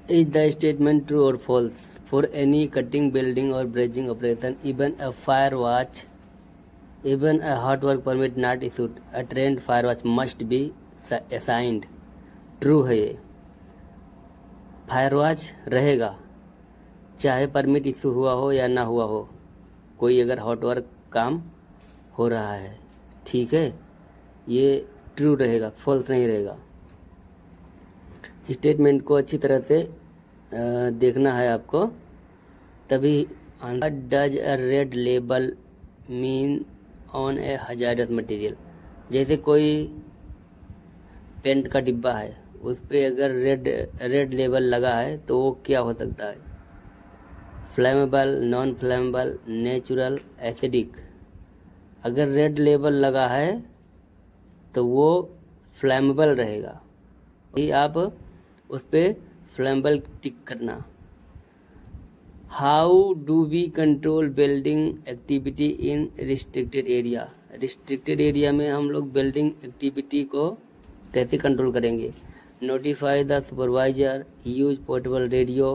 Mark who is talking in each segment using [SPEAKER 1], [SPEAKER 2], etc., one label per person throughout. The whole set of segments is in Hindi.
[SPEAKER 1] Is the statement true or false? For any cutting, building or bridging operation, even a fire watch, even a hot work permit not issued, a trained fire watch must be assigned. True है ये। फायर वॉच रहेगा चाहे परमिट इशू हुआ हो या ना हुआ हो, कोई अगर हॉट वर्क काम हो रहा है, ठीक है, ये ट्रू रहेगा, फॉल्स नहीं रहेगा। स्टेटमेंट को अच्छी तरह से देखना है आपको, तभी does a red label mean on A hazardous material. जैसे कोई पेंट का डिब्बा है, उस पर अगर रेड लेबल लगा है तो वो क्या हो सकता है? Flammable, non flammable, natural, acidic. अगर रेड लेबल लगा है तो वो फ्लेमेबल रहेगा, ही आप उस पर फ्लेमेबल टिक करना। How do we control building activity in restricted area? Restricted area में हम लोग बिल्डिंग एक्टिविटी को कैसे कंट्रोल करेंगे? Notify the supervisor, use portable radio,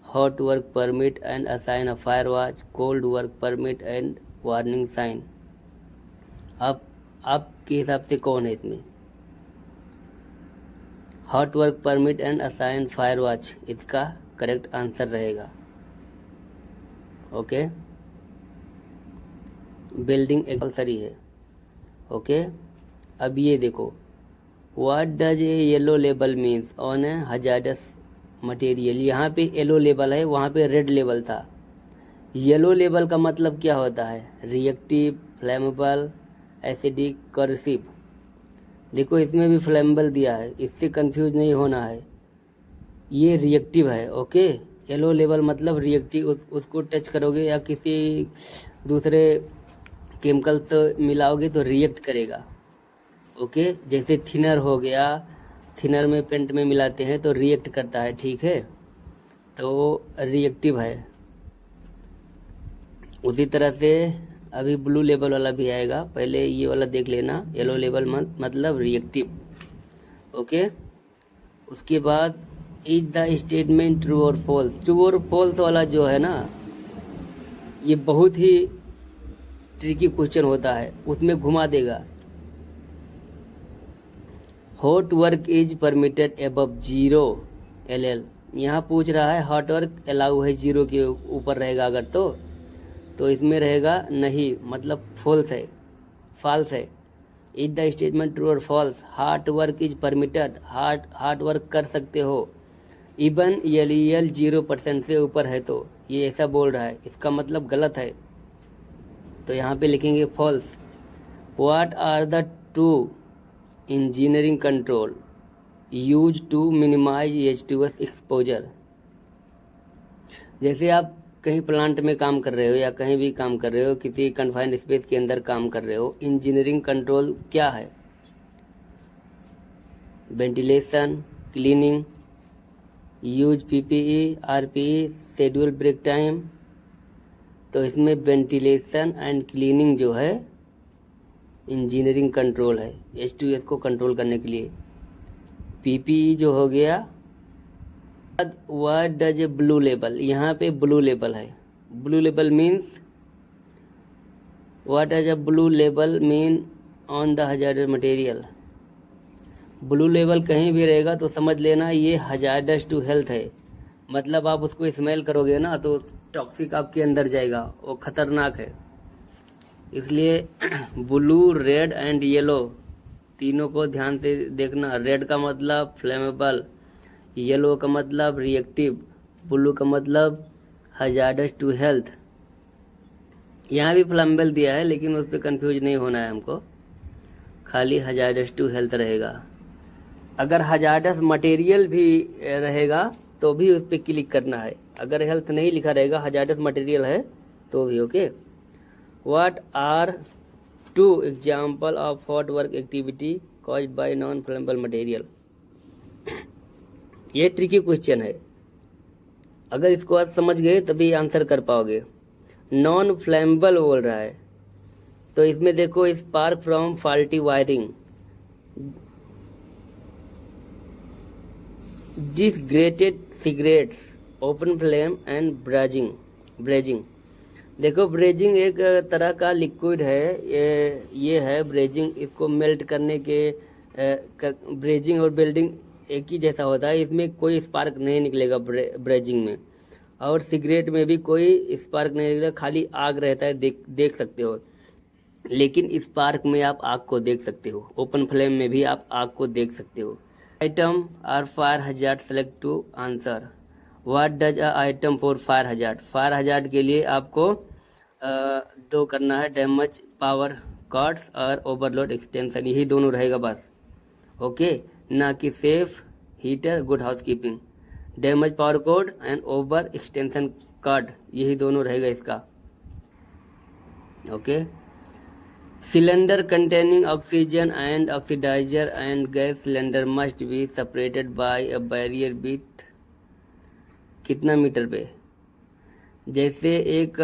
[SPEAKER 1] hot work permit and assign a fire watch, cold work permit and warning sign. आपके हिसाब से कौन है इसमें? Hot work permit and assign fire watch इसका करेक्ट आंसर रहेगा। ओके, बिल्डिंग कंपल्सरी है। ओके, अब ये देखो, what does a yellow label means on A hazardous material. यहाँ पे येलो लेबल है, वहाँ पे रेड लेबल था। येलो लेबल का मतलब क्या होता है? Reactive, flammable, acidic, cursive. देखो इसमें भी फ्लेमेबल दिया है, इससे कंफ्यूज नहीं होना है, ये रिएक्टिव है। ओके, येलो लेबल मतलब रिएक्टिव, उसको टच करोगे या किसी दूसरे केमिकल से मिलाओगे तो रिएक्ट करेगा। ओके, जैसे थिनर हो गया, थिनर में पेंट में मिलाते हैं तो रिएक्ट करता है, ठीक है, तो रिएक्टिव है। उसी तरह से अभी ब्लू लेबल वाला भी आएगा, पहले ये वाला देख लेना। येलो लेबल मतलब रिएक्टिव। ओके, उसके बाद इज द स्टेटमेंट ट्रू और फॉल्स? ट्रू और फॉल्स वाला जो है ना, ये बहुत ही ट्रिकी क्वेश्चन होता है, उसमें घुमा देगा। Hot work is permitted above 0 LL। यहाँ पूछ रहा है हॉट वर्क अलाउ है 0 के ऊपर रहेगा अगर तो इसमें रहेगा नहीं, मतलब फॉल्स है, फॉल्स है। इज द स्टेटमेंट ट्रू और false? Hard work is permitted, hard work कर सकते हो इवन LEL 0% से ऊपर है, तो ये ऐसा बोल रहा है, इसका मतलब गलत है, तो यहाँ पे लिखेंगे false. What are the two engineering control use to minimize H2S exposure? जैसे आप कहीं प्लांट में काम कर रहे हो या कहीं भी काम कर रहे हो, किसी कन्फाइंड स्पेस के अंदर काम कर रहे हो, इंजीनियरिंग कंट्रोल क्या है? Ventilation, cleaning, use PPE, RPE, schedule break time. तो इसमें वेंटिलेशन एंड क्लीनिंग जो है इंजीनियरिंग कंट्रोल है, H2S को कंट्रोल करने के लिए। PPE जो हो गया। What does a blue label? यहाँ पे ब्लू लेबल है, blue label means what does a blue label mean on the hazardous material? Blue label कहीं भी रहेगा तो समझ लेना ये हजारडस टू हेल्थ है, मतलब आप उसको स्मेल करोगे ना तो टॉक्सिक आपके अंदर जाएगा, वो खतरनाक है। इसलिए ब्लू, रेड एंड येलो तीनों को ध्यान से देखना। रेड का मतलब फ्लेमेबल, येलो का मतलब रिएक्टिव, ब्लू का मतलब हजारडस टू हेल्थ। यहाँ भी फ्लेमेबल दिया है लेकिन उस पर कंफ्यूज नहीं होना है हमको, खाली हजारडस टू हेल्थ रहेगा। अगर हजारडस मटेरियल भी रहेगा तो भी उस पर क्लिक करना है, अगर हेल्थ नहीं लिखा रहेगा, हजारडस मटेरियल है तो भी। Okay, what are 2 example of hot work activity caused by non flammable material? ये ट्रिकी क्वेश्चन है, अगर इसको आज समझ गए तभी आंसर कर पाओगे। नॉन फ्लेमेबल बोल रहा है तो इसमें देखो, spark from faulty wiring, discarded cigarettes, open flame and brazing. देखो ब्रेजिंग एक तरह का लिक्विड है, ये है ब्रेजिंग। इसको मेल्ट करने के ब्रेजिंग और बिल्डिंग एक ही जैसा होता है, इसमें कोई स्पार्क नहीं निकलेगा ब्रेजिंग में, और सिगरेट में भी कोई स्पार्क नहीं निकलेगा, खाली आग रहता है, देख सकते हो। लेकिन स्पार्क में आप आग को देख सकते हो, ओपन फ्लेम में भी आप आग को देख सकते हो। Item are fire hazard, select two answer. What does a item for fire hazard? Fire hazard के लिए आपको दो करना है, डैमेज पावर कॉर्ड्स और ओवरलोड एक्सटेंशन, यही दोनों रहेगा बस। ओके, ना कि safe heater, good housekeeping. Damage power code and over extension card, यही दोनों रहेगा इसका। Okay, cylinder containing oxygen and oxidizer and gas cylinder must be separated by a barrier with कितना मीटर पे? जैसे एक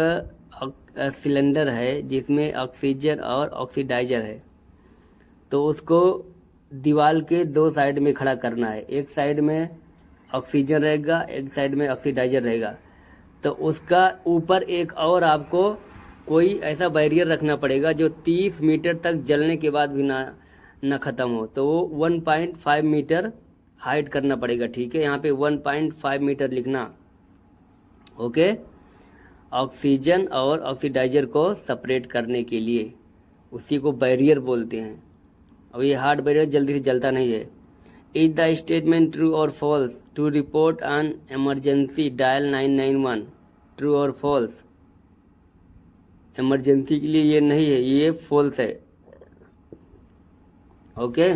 [SPEAKER 1] सिलेंडर है जिसमें ऑक्सीजन और ऑक्सीडाइजर है, तो उसको दीवार के दो साइड में खड़ा करना है, एक साइड में ऑक्सीजन रहेगा, एक साइड में ऑक्सीडाइजर रहेगा, तो उसका ऊपर एक और आपको कोई ऐसा बैरियर रखना पड़ेगा जो 30 मीटर तक जलने के बाद भी ना ख़त्म हो, तो वो 1.5 मीटर हाइट करना पड़ेगा। ठीक है, यहाँ पे 1.5 मीटर लिखना। ओके, ऑक्सीजन और ऑक्सीडाइजर को सेपरेट करने के लिए, उसी को बैरियर बोलते हैं। अब ये हार्ड बैरियर जल्दी से जलता नहीं है। इज द स्टेटमेंट ट्रू और false? To report on emergency dial 991, true और फॉल्स? इमरजेंसी के लिए ये नहीं है, ये फॉल्स है। ओके,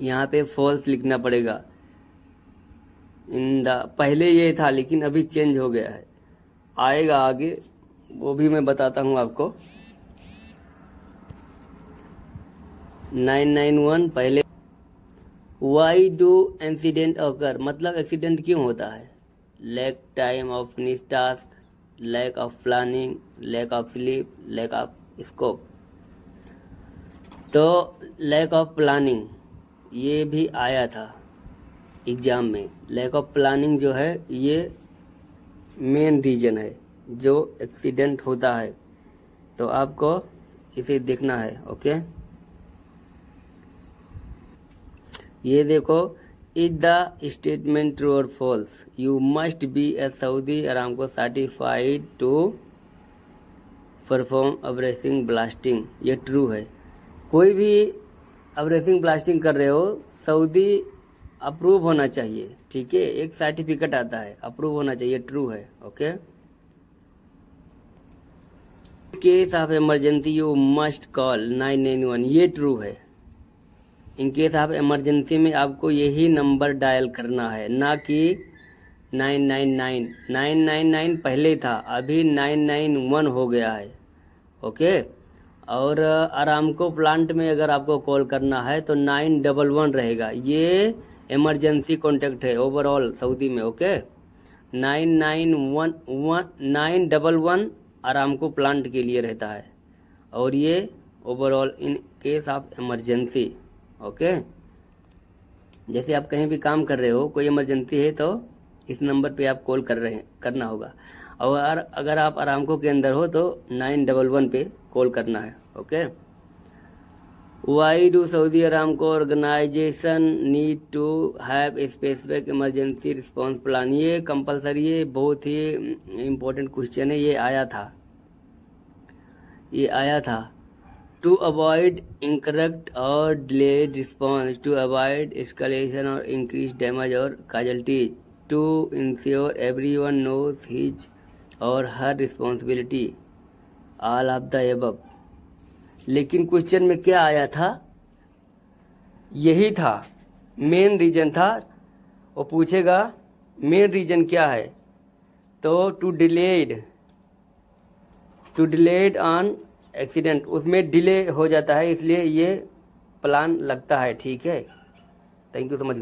[SPEAKER 1] यहाँ पे फॉल्स लिखना पड़ेगा। इन द पहले ये था लेकिन अभी चेंज हो गया है, आएगा आगे, वो भी मैं बताता हूँ आपको। 991 पहले। Why do incident occur? मतलब एक्सीडेंट क्यों होता है? Lack time of finish task, lack of planning, lack of sleep, lack of scope. तो लैक ऑफ प्लानिंग ये भी आया था एग्ज़ाम में। लैक ऑफ प्लानिंग जो है ये मेन रीजन है जो एक्सीडेंट होता है, तो आपको इसे देखना है। ओके, ये देखो, इज द स्टेटमेंट ट्रू और false? You must be a Saudi Aramco certified to perform abrasive blasting, ये ट्रू है। कोई भी अब्रेसिंग ब्लास्टिंग कर रहे हो, सऊदी अप्रूव होना चाहिए। ठीक है, एक सर्टिफिकेट आता है, अप्रूव होना चाहिए, ट्रू है। Okay, case of emergency you must call 991, ये ट्रू है। इन केस ऑफ इमरजेंसी में आपको यही नंबर डायल करना है, ना कि 999। 999 पहले था, अभी 991 हो गया है। ओके, और अरामको प्लांट में अगर आपको कॉल करना है तो 911 रहेगा, ये इमरजेंसी कॉन्टेक्ट है ओवरऑल सऊदी में। ओके, 911 अरामको प्लांट के लिए रहता है, और ये overall in case of emergency. Okay, जैसे आप कहीं भी काम कर रहे हो, कोई इमरजेंसी है तो इस नंबर पे आप कॉल करना होगा, और अगर आप अरामको के अंदर हो तो 911 पे कॉल करना है। Okay, why do Saudi Aramco organization need to have a specific emergency response plan? ये कंपलसरी है, बहुत ही इम्पोर्टेंट क्वेश्चन है, ये आया था। टू अवॉइड इनकरेक्ट और delayed response, to avoid escalation और इंक्रीज डैमेज और casualties, to ensure everyone knows his और her responsibility, all of the above. लेकिन क्वेश्चन में क्या आया था? यही था, मेन रीजन था। वो पूछेगा मेन रीजन क्या है, तो टू डिलेड ऑन एक्सीडेंट, उसमें डिले हो जाता है, इसलिए ये प्लान लगता है। ठीक है, थैंक यू सो मच।